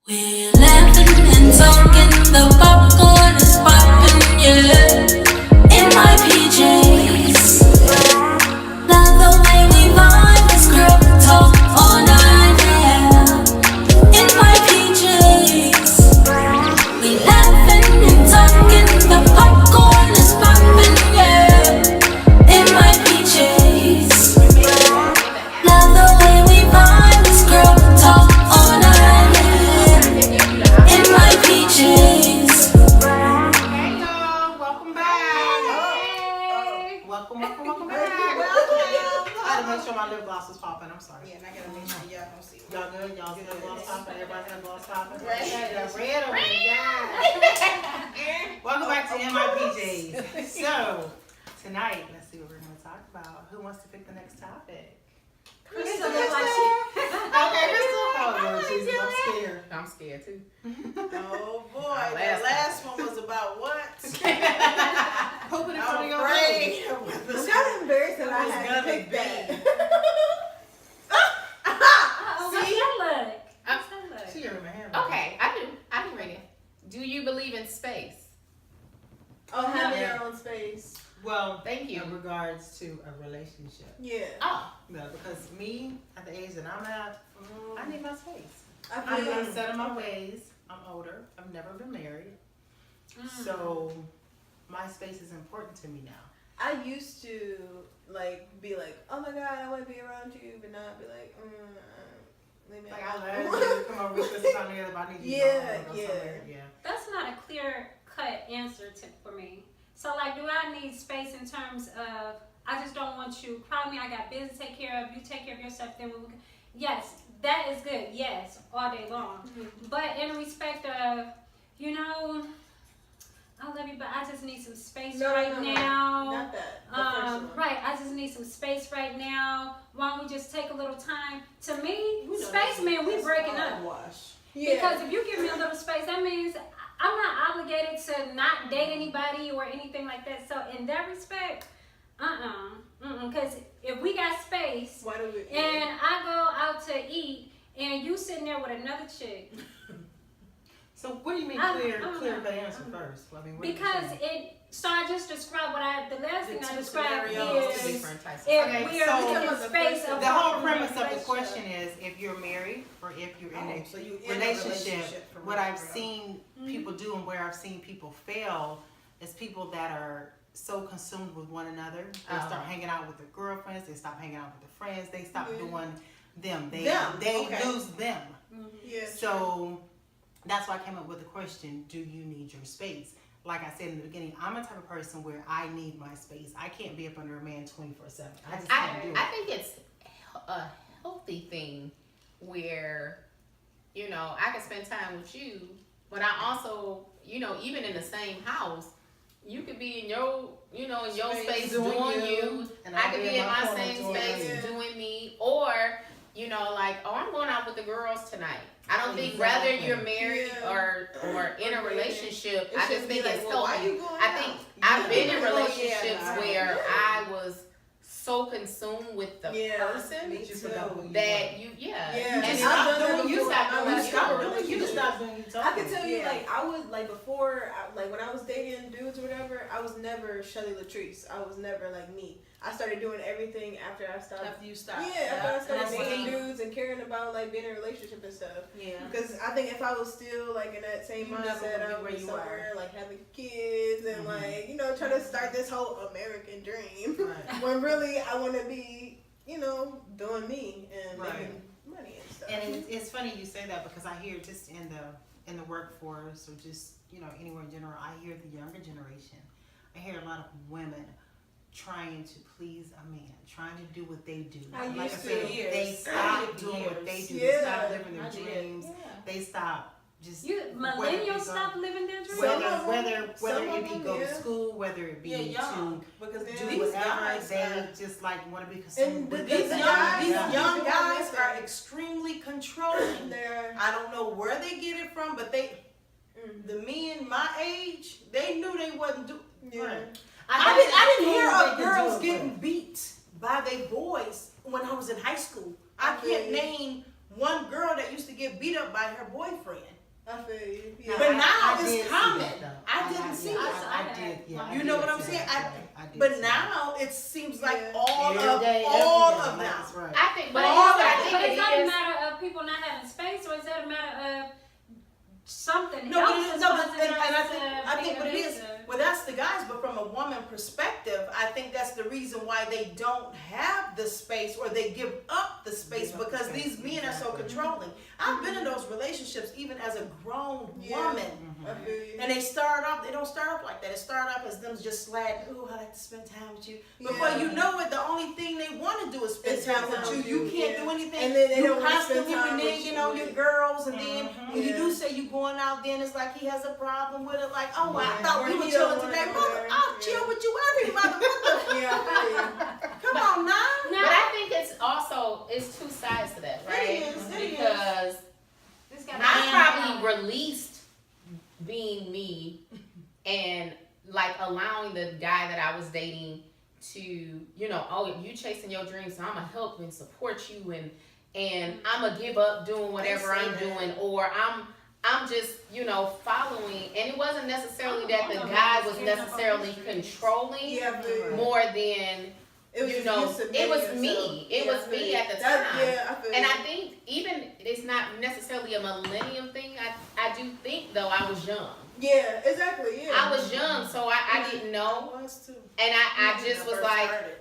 We're laughing and talking, the popcorn is popping, yeah. In my PJs, love the way we vibe, this girl talk all night, yeah. In my PJs, we laughing and talking, the popcorn is popping, yeah. In my PJs, love the way we vibe, this girl talk all night. Hey y'all, welcome back. Welcome back. I had to make sure my lip gloss was popping. I'm sorry. Yeah, and I gotta make sure y'all don't see it. Y'all good? Y'all good? Gloss popping? Everybody got gloss popping? Red. Red over yeah. Welcome back to MIPJs. So, tonight, let's see what we're going to talk about. Who wants to pick the next topic? Crystal. Okay, Crystal. Oh, Lord Jesus, I'm scared. I'm scared too. Oh boy, Our the last last one was about what? Pooping in front of your room. It's kind of embarrassing. I had to gonna pick be. that. She gave him a hand. Okay, I can read it. Do you believe in space? Oh, having Yeah. your own space. Well, Thank you. in regards to a relationship. Yeah. Oh, No, because me, at the age that I'm at, I need my space. I I'm feel not set in my ways. I'm older. I've never been married. Mm. So my space is important to me now. I used to be like, oh my god, I want to be around you, but not be like, leave me Like I alone. love you. Come on, we spend some time together, but I need you to Yeah, go yeah. somewhere. Yeah. That's not a clear cut answer for me. So like, do I need space in terms of I just don't want you crowd me? I got business to take care of. You take care of yourself. Then we can. Yes, that is good. Yes, all day long. Mm-hmm. But in respect of, I love you, but I just need some space No, right no. now. Not that. The first one. Right, I just need some space right now. Why don't we just take a little time? To me, We know space man, we that's breaking all up. Wash. Yeah. Because if you give me a little space, that means I'm not obligated to not date anybody or anything like that. So in that respect, because if we got space Why do we? and I go out to eat and you sitting there with another chick, So what do you mean I clear don't cut know. answer first? I mean, what because do you say? so I just described the last thing I two described scenarios. is different types of if Okay, we are so- in space of The whole a premise of the relationship. question is if you're married or if you're in a So you in a relationship. for What real, I've for real. seen people do and where I've seen people fail is people that are so consumed with one another. They start hanging out with their girlfriends. They stop hanging out with their friends. They stop Yeah. doing them. They Okay. lose them. Yeah. So that's why I came up with the question: do you need your space? Like I said in the beginning, I'm the type of person where I need my space. I can't be up under a man 24/7. I just can't do it. I think it's a healthy thing where, I can spend time with you, but I also, even in the same house, you could be in your, in your space doing you. and I I'll could be in in my corner same doing space me. doing me, or I'm going out with the girls tonight. I don't think whether Exactly. you're married Yeah. or in a relationship, It I just shouldn't be think like, it's well, why healthy. you going I out? think I've been in Yeah. relationships Oh, yeah. where I was so consumed with the Yeah. person Me You too. forgot who you that were. you Yeah. and And it's I've not done that doing you before. stop I doing was you. stop doing you. You stop doing you. I can tell you, Yeah. I would, before, when I was dating dudes or whatever, I was never Shelly Latrice. I was never like me. I started doing everything after I stopped. After you stop. Yeah, after I started And dating that's dudes and caring about, being in a relationship and stuff. Yeah. Because I think if I was still, in that same You never mindset, would be I would where be you somewhere, having kids and, trying to start this whole American dream. Right. When really I want to be, doing me and Right. making money and stuff. And it's funny you say that because I hear just in the workforce or just anywhere in general, I hear the younger generation. I hear a lot of women trying to please a man, trying to do what they do. I Like I used to. said, they stop doing what they do. They Yeah. stop living their I did. dreams. Yeah. They stop just Millennials stop living their dreams. Some of whether them- whether some it of be them, go to yeah. school, whether it be Yeah, to young. Because do these whatever, guys they are, just want to be consumed with these the young, guys these are young doing guys their are thing. extremely controlling. They're I don't know where they get it from, but the men my age, they knew they wasn't do. yeah. I didn't hear They of can do girls it, getting but- beat by their boys when I was in high school. I can't Okay. name one girl that used to get beat up by her boyfriend. I feel you. Yeah. But now I it's did see common. that, though. I didn't see yeah, it. I did. Yeah, I You did know what I'm see saying? that, right. I did But see now it seems like Yeah. all that. of Every day, them. that's right. I think, but But All I that- but think it's it not a is. matter of people not having space, or is that a matter of something No, but else? it- is no, but- causing and us I to think be what it is, abusive? well, that's the guys, but from a woman perspective, I think that's the reason why they don't have the space or they give up the space Give up the because space, these men are so exactly. controlling. I've been in those relationships even as a grown Yeah. woman. I feel you. And they don't start off like that. It start off as them just sliding, ooh, I like to spend time with you. Before Yeah. you know it, the only thing they want to do is spend It's time with you. You can't yeah. do anything. And then they you don't wanna spend constantly time with reneging you. on your girls, and then Mhm. when you Yeah. do say you going out, then it's like he has a problem with it. Like, oh, Yeah. I thought we Or were he chilling don't today. wanna go Mother, there. I'll Yeah. chill with you every motherfucker. Yeah, I feel you. Come on now. But I think it's two sides to that, right? It is, it is. Because It's got I probably released being me and like allowing the guy that I was dating to, you know, oh, you chasing your dreams, so I'm gonna help and support you, and I'm gonna give up doing whatever They say I'm that. doing, or I'm just, you know, following. And it wasn't necessarily that the I'm guy not was giving up on necessarily these dreams. controlling Yeah, I feel you. more than, It was you just know, you it submitting was yourself. me. It Yeah, was I feel me you. at the That- time. Yeah, I feel And you. I think even it's not necessarily a millennium thing. I do think though I was young. Yeah, exactly. Yeah. I was young, so I didn't know, I was too. and I When just I was first like, started.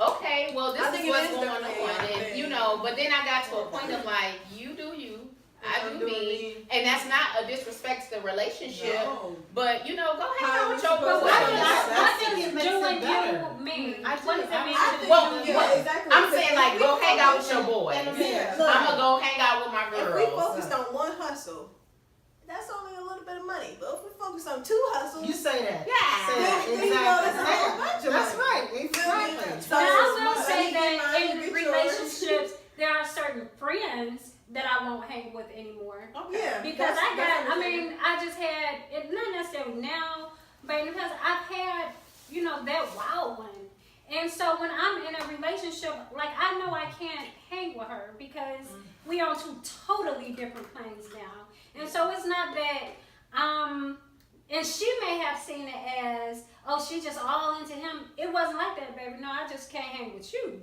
okay, well this I is think it what's is going on, definitely a and thing. you know. But then I got to a point of like, you do you, I I'm do doing me, and that's not a disrespect to the relationship. No. But you know, go hang How out we with your supposed boo. to What do does, that? what think does it makes doing it better. you mean? I What does think- it mean I to think, Well, you? yeah, what- exactly. I'm Because saying if like, we go hang out with your focus- boys. Yeah. Look, I'm gonna go hang out with my If we girls. focused on one hustle, that's only a little bit of money. But if we focus on two hustles, You say that. Yeah. Say that. Then, you know, Exactly. it's a whole bunch of That's money. right. You feel me? Exactly. So Now, I it's will smart. say You get that mine, in you get relationships, there are certain friends that I won't hang with anymore. yours. Yeah, Because that's- I that's got, I what I'm mean, I just had, it, not necessarily now, but because I've had, you know, that wild one. And so when I'm in a relationship, like I know I can't hang with her because we are on two totally different planes now. And so it's not that, and she may have seen it as, oh, she just all into him. It wasn't like that, baby. No, I just can't hang with you.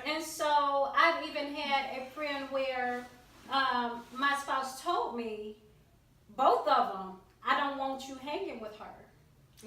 And so I've even had a friend where my spouse told me, both of them, I don't want you hanging with her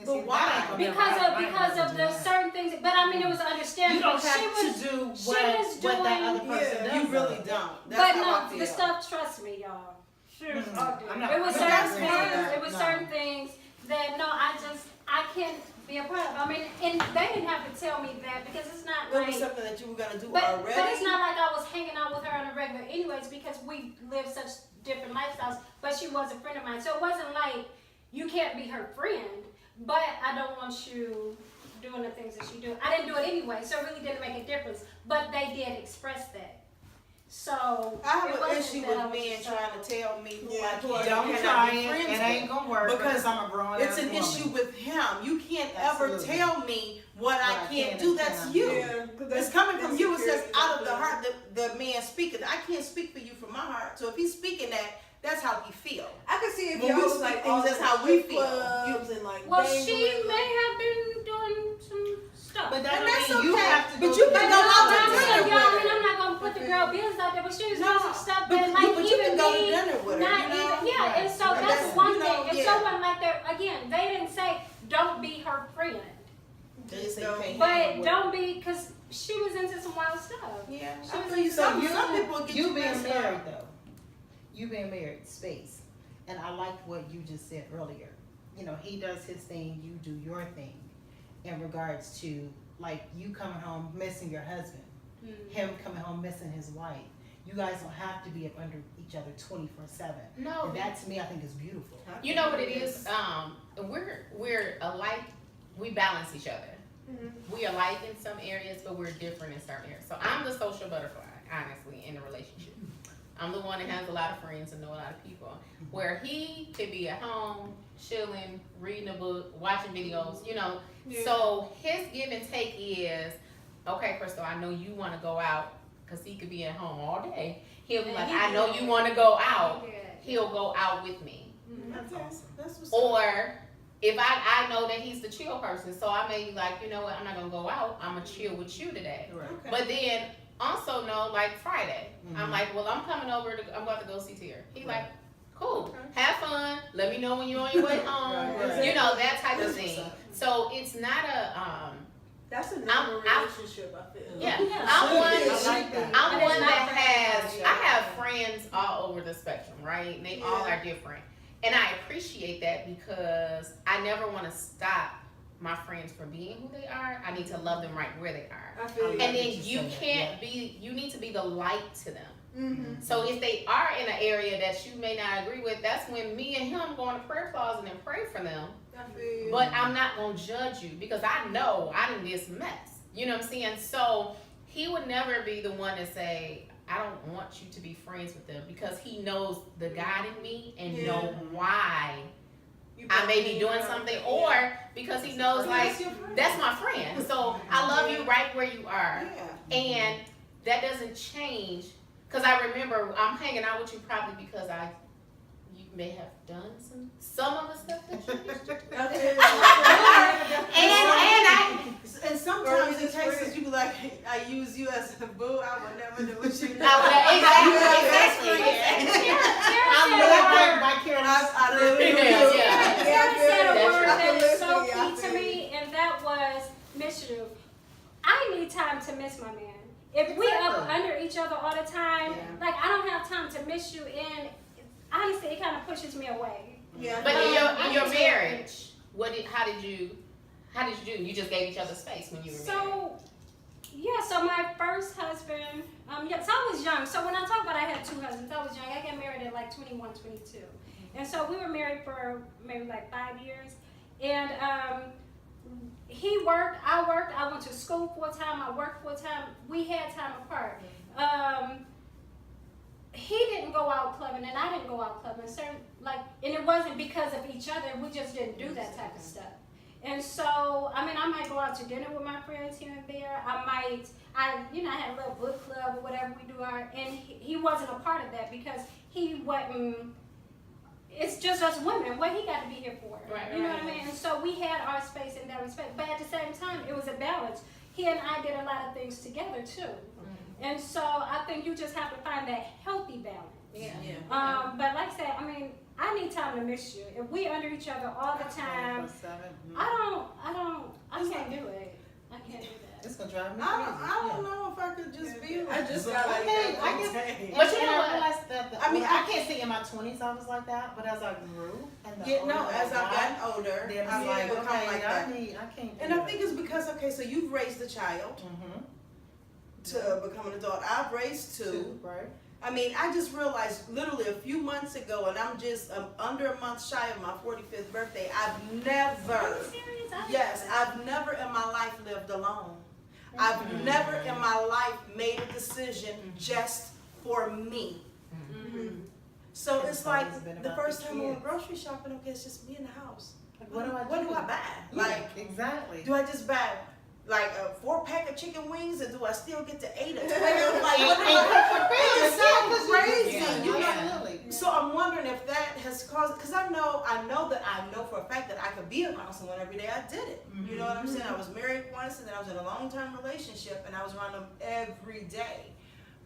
But why? because of the certain things. But I mean, it was You understandable. don't have She was, to do she what, was what that doing- other person Yeah, does. You really though. don't. That's but how I no, feel. the stuff. Trust me, y'all. Sure, I do. I'm not- It was I'm certain not things. agreeing with that. It was No. certain things that no, I can't be a part of. I mean, and they didn't have to tell me that because it's not It like. was something that you were gonna do But already. it's not like I was hanging out with her on a regular anyways because we live such different lifestyles. But she was a friend of mine. So it wasn't like you can't be her friend, but I don't want you doing the things that she do. I didn't do it anyway, so it really didn't make a difference. But they did express that. So I have it an wasn't issue that I with was men just trying to tell me who Yeah, I who I can Don't and try cannot be it. friends It ain't with. gonna work Because because I'm a grown It's ass an woman. issue with him. You can't ever Absolutely. tell me what I I can't can do. and That's cannot you. do. Yeah, 'cause It's coming from that's you. It says security. out of the heart the man speaketh. I can't speak for you from my heart. So if he's speaking that, that's how he feel. I could see if When y'all we was speak like things, all that's in how we strip feel. clubs and like well, dangling. she may have been doing some stuff. But that And don't that's mean you okay. have to But go you to can the- go out to I'm dinner saying, with y'all, I her. mean, I'm not gonna put the girl business out there, but she was doing some stuff but that, you, like, but you even can go to me, dinner with her. not you know? even, yeah, and so Right. that's That's- one you know, thing. If yeah. someone like that, again, they didn't say, don't be her friend, They just say you can't hang but with don't be, because she was into some wild stuff. Yeah, She I was feel you. into Some So people get you you being messed married up. though, you being married, space, and I liked what you just said earlier. You know, he does his thing, you do your thing, in regards to like you coming home missing your husband, him coming home missing his wife. You guys don't have to be up under each other 24/7. No, And that to me, I think is beautiful. you know what it is. We're alike. We balance each other. We alike in some areas, but we're different in certain areas. So I'm the social butterfly, honestly, in a relationship. I'm the one that has a lot of friends and know a lot of people. Where he could be at home, chilling, reading a book, watching videos, you know. Yeah. So his give and take is, okay, Crystal, I know you want to go out because he could be at home all day. He'll be And like, he I know did. you want to go out. he'll go out with me. That's awesome. That's what's up. Or if I know that he's the chill person, so I may be like, you know what, I'm not gonna go out, I'm gonna chill with you today. Right. Okay. But then also know, like Friday, I'm like, well, I'm coming over I'm about to go see Tier. He Right. like, cool, have fun, let me know when you're on your way home, Right. you know, that type of That's thing. what's up. So it's not a, That's a I'm- normal relationship, I feel. yeah, Yeah. I'm one, I like that. I'm But it's one not that for has, everybody. I have friends all over the spectrum, right? They all Yeah. are different. And I appreciate that because I never want to stop my friends from being who they are. I need to love them right where they are. I feel I you. And then that you you said that, can't be, you need to be the light to them. Mm-hmm. So if they are in an area that you may not agree with, that's when me and him go in the prayer closet and pray for them. I feel you. But I'm not gonna judge you because I know I done this mess. You know what I'm saying? So he would never be the one to say, I don't want you to be friends with them because he knows the God in me and Yeah. know why You I may both be doing around. something, Yeah. or because he knows like That's your friend. that's my friend. So I love you right where you are. Yeah. And that doesn't change because I remember I'm hanging out with you probably because you may have done some of the stuff that you used to do. I feel you. And sometimes in cases you be like, I use you as a boo, I would never do what you do. Exactly. I Exactly. live like vicarious. I live in Yeah, you. yeah. Sarah said a That's word right. that is so I key feel to you. me, and that was miss you. I need time to miss my man. If we up Exactly. under each other all the time, Yeah. like I don't have time to miss you, and honestly, it kind of pushes me away. Yeah. But in your I- marriage, how did you do? You just gave each other space when you were married. So, yeah, so my first husband, so I was young. So when I talk about I had two husbands, I was young. I got married at like 21, 22. And so we were married for maybe like 5 years. And he worked, I worked, I went to school full time, I worked full time. We had time apart. He didn't go out clubbing and I didn't go out clubbing. And it wasn't because of each other, we just didn't do that type of stuff. And so, I might go out to dinner with my friends here and there. I had a little book club or whatever we do. And he wasn't a part of that because he wasn't, it's just us women. What he got to be here for? Right, you know right. what I mean? And so we had our space in that respect. But at the same time, it was a balance. He and I did a lot of things together too. And so I think you just have to find that healthy balance. Yeah. But like I said, I need time to miss you. If we under each other all the time, I can't do it. I can't do that. It's gonna drive me crazy. I don't know if I could just be I just got like Okay, that. I guess. But you And know I what? realized that I mean, I I can't say in my 20s I was like that, but as I grew and the Yeah, older no, as I I've gotten older, then I've it's like, become okay, like that. I can't do And I that. think it's because, so you've raised a child to become an adult. I've raised two. Right? I just realized literally a few months ago, and I'm just under a month shy of my 45th birthday, I've Are never, you serious? I didn't yes, know that. I've never in my life lived alone. I've never in my life made a decision just for me. So It's it's like always been the about first the time we went kids. grocery shopping, okay, it's just me in the house. What do I What do I buy? Yeah, Like, exactly. do I just buy like a 4-pack of chicken wings, or do I still get to 8 or 12? Like, what do I? It's so crazy, Yeah, you know. absolutely. So I'm wondering if that has caused, because I know for a fact that I could be around someone every day. I did it. You know what I'm saying? I was married once, and then I was in a long-term relationship, and I was around them every day.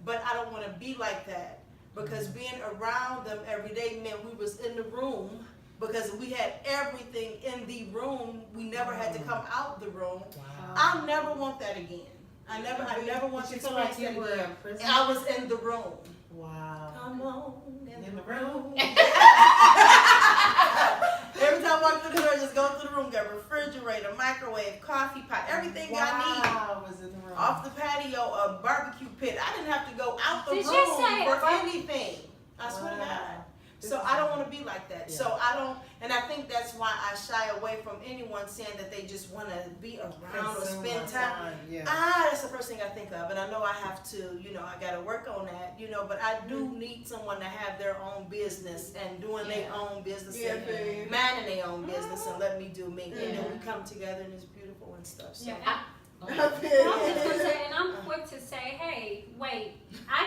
But I don't want to be like that, because being around them every day meant we was in the room, because we had everything in the room. We never had to come out the room. Wow. I'll never want that again. I never want to Did you feel like experience you that were again. in prison? I was in the room. Wow. Come on, In the room. Every time I walk through the door, just go through the room, got refrigerator, microwave, coffee pot, everything I Wow, was in the room. need. Off the patio, a barbecue pit. I didn't have to go out the Did you room say for a bar- anything. I swear to Wow. God. This So is I don't want to be like that. Yeah. So I don't, and I think that's why I shy away from anyone saying that they just want to be around or Consume spend my time. Yeah. That's the first thing I think of, and I know I have to, I got to work on that, but I do need someone to have their own business and doing their own business and minding their own business and let me do me, and then we come together and it's beautiful and stuff. So. Yeah, I And feel I'm just gonna you. say, and I'm quick to say, hey, wait, I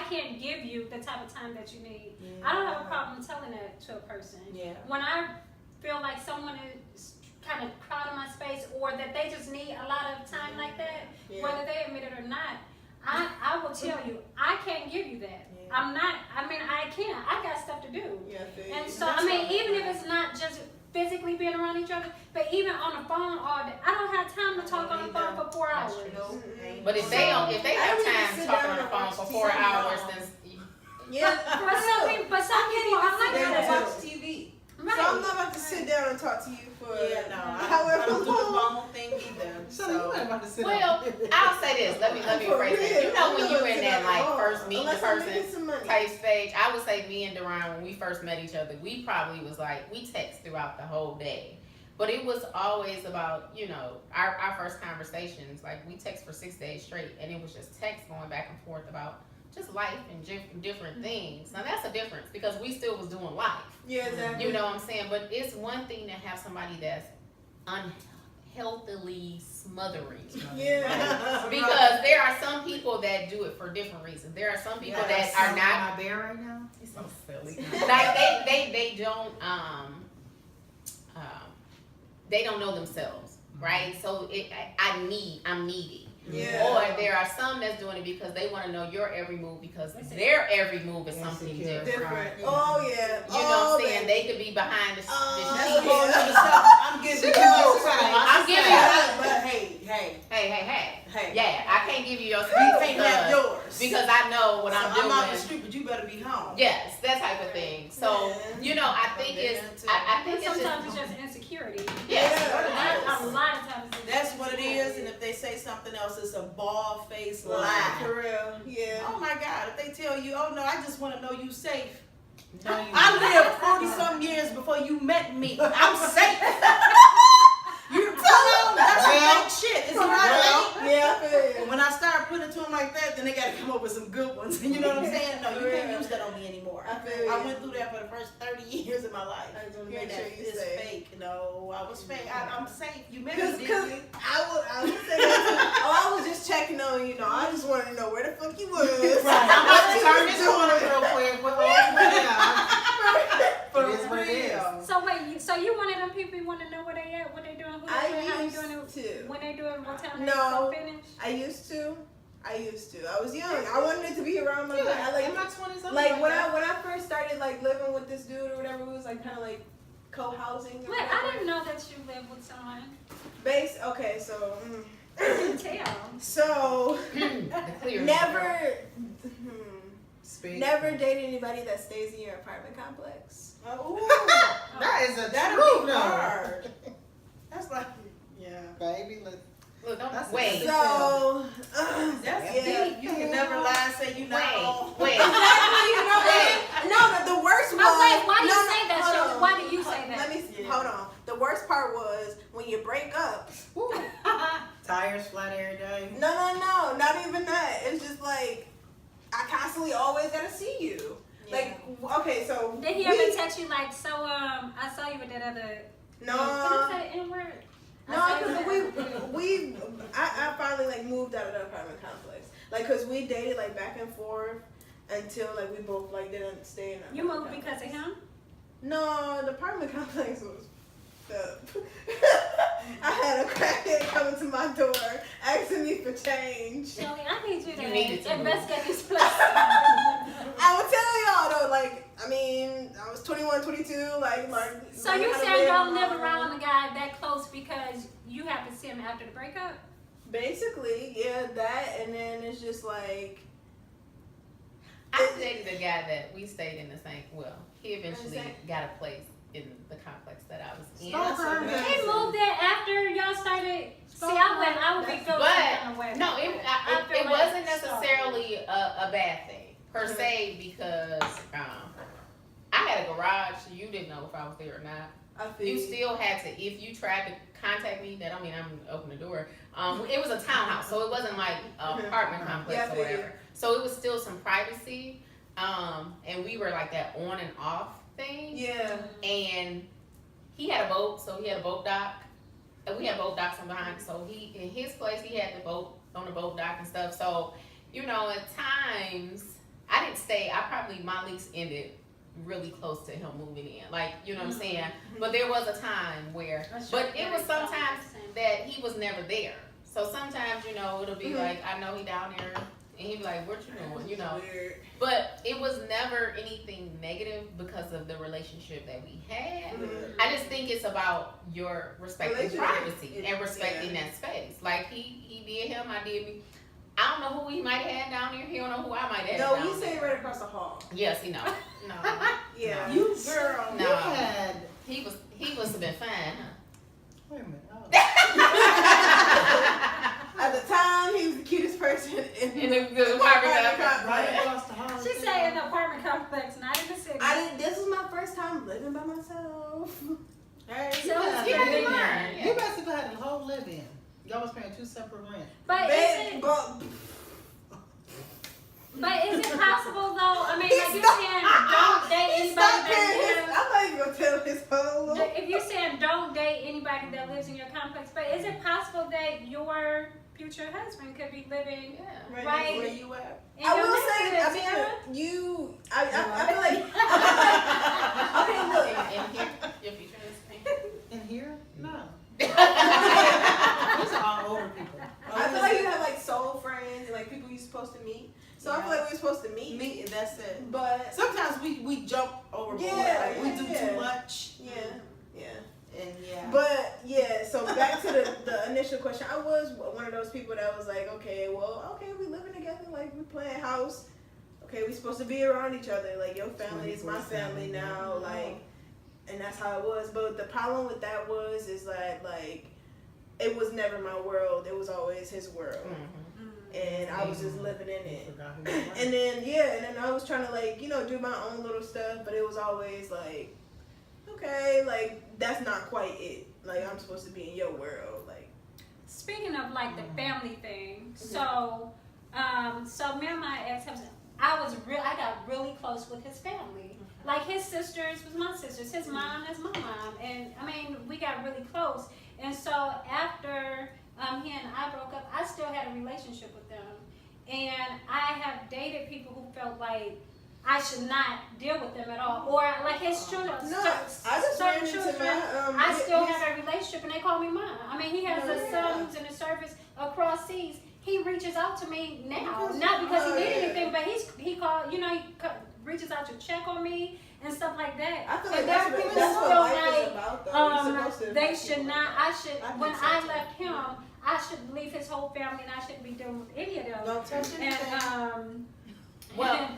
can't give you the type of time that you need. I don't have a problem telling that to a person. Yeah. When I feel like someone is kind of crowding my space, or that they just need a lot of time like that, Yeah. whether they admit it or not, I will tell you, I can't give you that. Yeah. I can't. I got stuff to do. Yeah, I feel And you. so, I mean, even if it's not just physically being around each other, but even on the phone all day, I don't have time to talk on the phone for 4 hours. But if they have I don't even time sit talking down on the and phone watch for 4 TV hours, long. then Yeah, But some people, I like They that. don't watch TV. So I'm not about to sit down and talk to you for Yeah, no, I however don't do the long. phone thing either. So you ain't about to sit well, I'll say this. Let me For rephrase it. real. You know when I'm you not in sitting that down like long, first meet the unless I'm person making some money. type stage, I would say me and Duran, when we first met each other, we probably was like, we text throughout the whole day. But it was always about, you know, our first conversations. Like, we text for 6 days straight, and it was just text going back and forth about just life and different things. Now, that's a difference, because we still was doing life. Yeah, exactly. You know what I'm saying? But it's one thing to have somebody that's unhealthily smothering. Yeah. Because there are some people that do it for different reasons. There are some people that are not my bear right now. It's so silly. Like they don't they don't know themselves, right? So I'm needy. Yeah. Or there are some that's doing it because they want to know your every move, because their every move is something Insecure. different. Different. Oh yeah. You know what I'm saying? They could be behind the Oh, That's a sheet. whole nother stuff. I'm giving you I'm giving you- But hey. Hey. Yeah, I can't give you your You space can't have yours. because I know what So I'm doing. out the street, but you better be home. Yes, that type of thing. So, Yeah. you know, I think it's, I think it's Sometimes just, it's just insecurity. yes. A lot of times. it's That's what it is, and if they say something else, it's a bald-faced Lie. lie. For real. Yeah. Oh my God, if they tell you, oh no, I just want to know you safe. No, you I lived 40-some years before you met me. I'm safe. You tell them that's Well, some fake shit. It's not fake. Yeah, I feel you. When I start putting it to them like that, then they got to come up with some good ones. You know what I'm saying? No, you can't Yeah. use that on me anymore. I feel I you. went through that for the first 30 years of my life. I just wanna Hearing make sure that you it's safe. fake. No, I was fake. I'm safe. You met Cause, me, cause didn't you? I would say that too. Oh, I was just checking on you know. I just wanted to know where the fuck you was. Right. I'm about to turn this corner real quick. For It is what it is. real. So wait, so you one of them people you want to know where they at, what they doing, who they doing, how they I doing used it, to. when they doing, what time they No. go finish? I used to. I was young. I wanted to be around my. I like in my 20s, I'm like when that. I first started like living with this dude or whatever, it was like kind of like co-housing. Or Wait, I whatever. didn't know that you live with someone. Okay, so I can tell. so the clear. never. Speak. Never date anybody that stays in your apartment complex. Ooh, That is a that'll true be no. hard. That's like, yeah. Baby, look. Look, don't That's wait. So That's yeah. deep. You can never lie and say you're not home. Wait. Exactly, you know what? No, the worst was. But wait, why do you no, say that, hold Shirley? on. Why do you say that? Let me Yeah. hold on. The worst part was when you break up. Tires flat every day. No, not even that. It's just like I constantly always gotta see you. Like okay, so Did he ever text you like, so I saw you with that other? Can I no. say the N word? No, because I finally like moved out of the apartment complex. Like, cause we dated like back and forth until like we both like didn't stay in. The You moved apartment because of complex. him? No, the apartment complex was up. I had a crackhead coming to my door asking me for change. Shelly, I need you to You needed to investigate this place. I would tell y'all though, like, I mean, I was 21, 22, like So you saying don't live around a guy that close because you have to see him after the breakup? Basically, yeah, that, and then it's just like, I dated a guy that we stayed in the same. Well, he eventually Same. got a place in the complex that I was in. Stalker. He moved there after y'all started. See, I would be feeling some kind of way. But no, I feel it like wasn't it's necessarily a bad thing per se, because I had a garage. So you didn't know if I was there or not. I feel You still had to, if you tried to contact me, that don't mean I'm gonna open the door. It was a townhouse, so it wasn't like an apartment complex Yeah, I or feel whatever. So it was still some privacy, and we were like that on and off thing. Yeah. And he had a boat, so he had a boat dock. we had boat docks in behind. So he in his place he had the boat on the boat dock and stuff. So you know, at times I didn't stay. My lease ended really close to him moving in. Like you know what I'm saying. But there was a time where, but it was sometimes that he was never there. So sometimes you know it'll be like I know he down there. And he'd be like, what you doing? You know. Weird. But it was never anything negative because of the relationship that we had. I just think it's about your respecting Relationship. privacy and respecting that space. Like he did him, I did me. I don't know who he might have had down there. He don't know who I might have No, down you say there. right across the hall. Yes, he know. No. Yeah. You girl. You No. had. He must have been fine, huh? Wait a minute. Oh. At the time, he was the cutest person in the apartment complex. Right across the hall. She said in the apartment complex, not in the city. This was my first time living by myself. Hey, So you it's had- keep it in mind. you basically had a whole live-in. Y'all was paying 2 separate rent. But Babe, but is it possible though? I mean, He like you're stopped- saying, don't date he anybody stopped paying his. that I'm not even gonna tell his whole. lives. If you're saying don't date anybody that lives in your complex, but is it possible that your future husband could be living Yeah. Right. Where you at? in I your will say, neighborhood, Tara? I feel like. Okay, look. In here, your future husband. In here? No. These are all older people. I feel like you have like soul friends and like people you're supposed to meet. So I feel like we're supposed to meet. Me, that's it. But Sometimes we jump overboard. Yeah, Like we do yeah. too much. yeah. And yeah. But yeah, so back to the initial question. I was one of those people that was like, okay, we living together, like we playing house. Okay, we supposed to be around each other. Like your family is my family now. Like, and that's how it was. But the problem with that is that like it was never my world. It was always his world, and I was just living in it. Forgot who you were. And then I was trying to like do my own little stuff, but it was always like, okay, like that's not quite it. Like I'm supposed to be in your world, like. Speaking of like the family thing, so me and my ex-husband, I got really close with his family. Like his sisters was my sisters, his mom is my mom, and I mean we got really close. And so after he and I broke up, I still had a relationship with them, and I have dated people who felt like I should not deal with them at all, or like his children. No, I just ran certain into children. my I still have a relationship, and they call me mom. I mean, he has a son who's in the service across seas. He reaches out to me now, not because he did anything, but he called. He reaches out to check on me and stuff like that. I feel And like there are that's people what who life feel is like about, though. You're supposed to they invite should people not. like I that. should. I When think so, I too. left him, I should leave his whole family, and I shouldn't be dealing with any of them. Don't touch anything. And Well,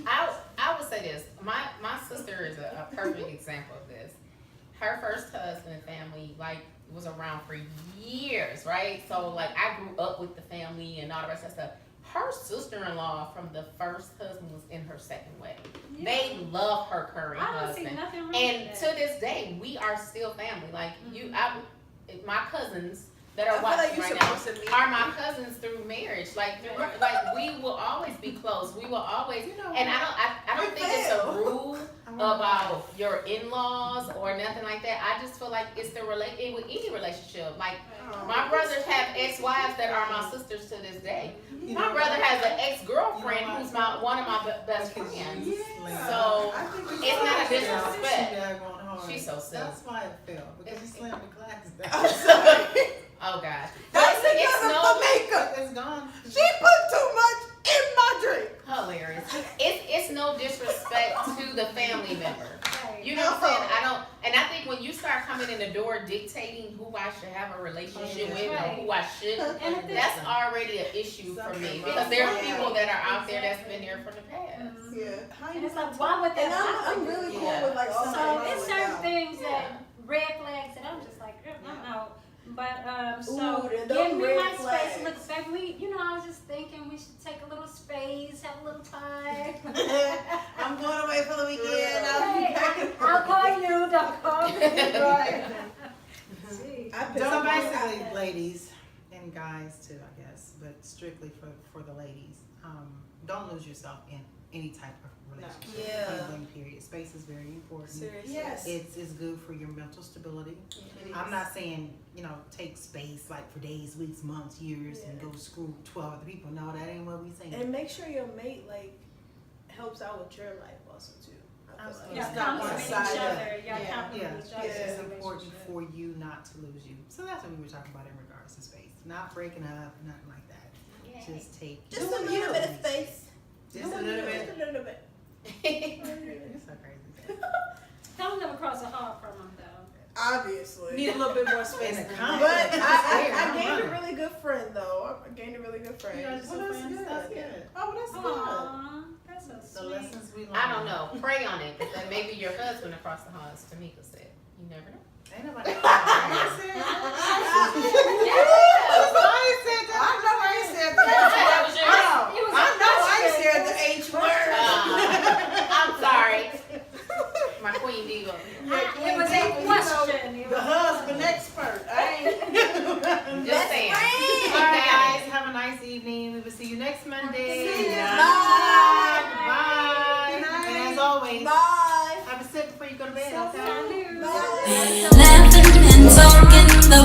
I would say this. My sister is a perfect example of this. Her first husband and family was around for years, right? So like I grew up with the family and all the rest of that stuff. Her sister-in-law from the first husband was in her second wedding. They love her current I don't see husband. nothing wrong And with to that. this day, we are still family. Like my cousins that I are feel like watching you're right now supposed to meet are my cousins through marriage. Like we will always be close. We will always, and I don't think it's a rule about your in-laws or nothing like that. I just feel like it's with any relationship. Like my brothers have ex-wives that are my sisters to this day. My brother has an ex-girlfriend who's one of my best friends. So it's not a disrespect. She's so silly. That's why it fell, because you slammed the glass I'm down. sorry. Oh gosh. That's It's because no- of the makeup. It's gone. She put too much in my drink. Hilarious. It's no disrespect to the family member. Right. You know what I'm saying? And I think when you start coming in the door dictating who I should have a relationship with or who I shouldn't, And if this- that's already an issue for me. Because there are people that are out there that's been there for the past. Yeah. And it's like, why would And that I'm happen? really cool with like all my So mom it's was certain out. things that red flags that I'm just like, I'm out. But so Ooh, then give those me red my space. flags. Look, baby, I was just thinking we should take a little space, have a little time. I'm going away for the weekend. I'll be Hey, back. I'll call you. Don't call me. Right. Gee. I pissed So off my basically, dad. ladies and guys too, I guess, but strictly for the ladies, don't lose yourself in any type of relationship. Yeah. Point blank period. Space is very important. Seriously. Yes. It's good for your mental stability. I'm not saying, take space like for days, weeks, months, years, and go screw 12 other people. No, that ain't what we saying. And make sure your mate helps out with your life also too. I feel Absolutely. like. Y'all It's not compliment one-sided. each other. Y'all Yeah. compliment each other. It's in the important relationship. for you not to lose you. So that's what we were talking about in regards to space. Not breaking up, nothing like that. Just take Just a little bit of space. Just a little bit. Just a little bit. It's so crazy. Don't never cross a heart from them though. Obviously. Need a little bit more space. In a than comment. that. But I gained a really good friend though. I gained a really good friend. You guys are so Well, that's friends. good. That's good. Oh, well, that's good. Aww, that's so The sweet. lessons we learned. I don't know. Pray on it. That maybe your husband across the hall, as Tamika said. You never know. Ain't nobody. I know I ain't said that. That was yours. It was I a know I ain't question. said the H word. I'm sorry. My queen diva. It was a question. It The was- husband expert. I ain't. Just saying. All right, guys. Have a nice evening. We will see you next Monday. See ya. Bye. Bye. Bye. Good night. And as always, Bye. have a sip before you go to bed. So Okay? Salute. Bye. Laughing and talking the